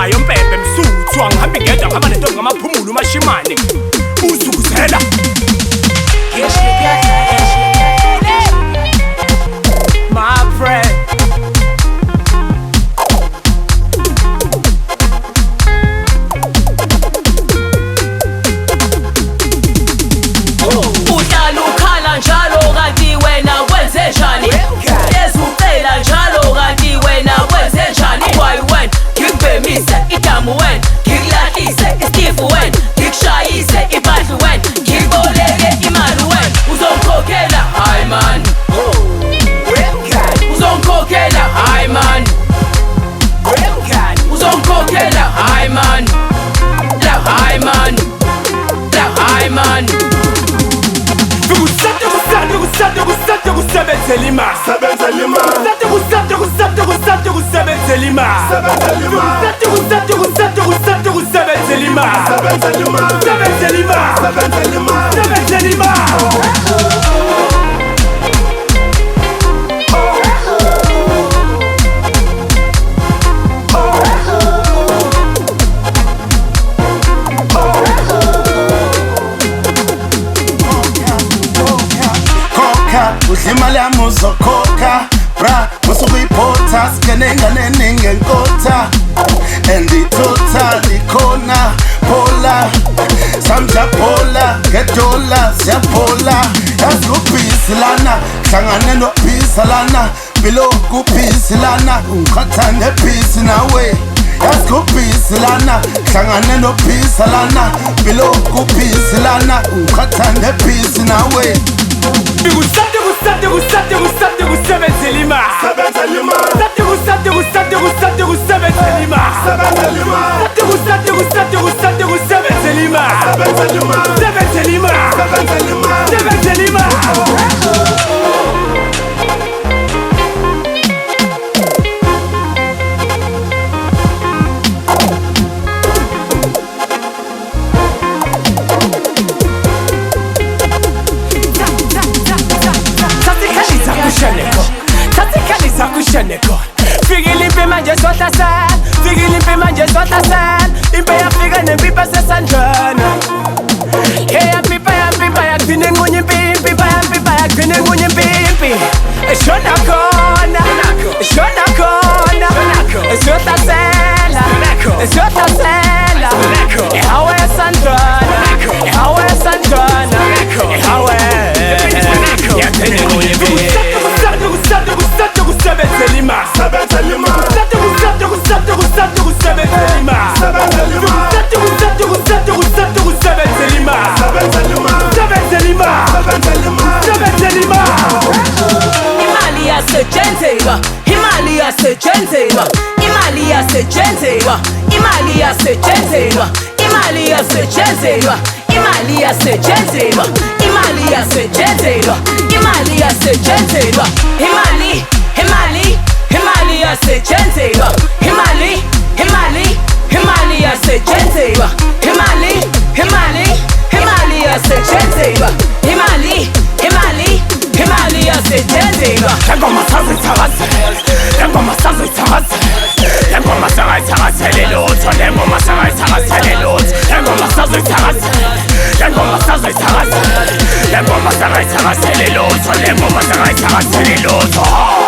Bayo mpembe msuthu angihambi ngedwa ngihamba nentombi ngamaphumulo umashimane uzukuzela my friend uhlala ukhala njalo kanti wena wenze njani ezucela njalo kanti wena wenze njani why when ngikubhemise idamu wena ngikulahlise istifu wena ngikushayise ibandlu wena ngikuboleke imali wena uzongikhokhela hayi man uzongikhokhela hayi man uzongikhokhela hayi man la hayi man la hayi man kusebenzela imali imali yami uzokhokha bra musukuyipotha sikeninganeni ngenkotha anditotally khona phola samjaphola ngedola siyaphola yazi kubhisi lana hlangane nobhisa lana biloku bhisi lana ungikhatha nebhisi nawe yazi kubhisi lana hlangane nobhisa lana biloku bhisi lana ungikhatha nebhisi nawe kusebenzela Fikilimpi manje sohlasela Fikilimpi manje sohlasela Impe yafika nempipa sesandlana Pipa yakugcina enqunya impimpi Pipa yakugcina enqunya impimpi Eshona khona Eshona khona Esohlasela Esohlasela Ehawe esandlana Ehawe esandlana Ehawe yakugcina enqunya impimpi kusebenzela imali imali yasetshenziswa imali yasetshenziswa imali yasetshenziswa imali yasetshenziswa imali yasetshenziswa imali yasetshenziswa imali yasetshenziswa imali yasetshenziswa imali imali imali yasetshenziswa imali imali imali yasetshenziswa imali imali imali yasetshenziswa imali imali imali yasetshenziswa Lengoma sazithakazela Lengoma sazithakazela Lengoma sazithakazela lutho Lengoma sazithakazela lutho Lengoma sazithakazela Lengoma sazithakazela Lengoma sazithakazela lutho Lengoma sazithakazela lutho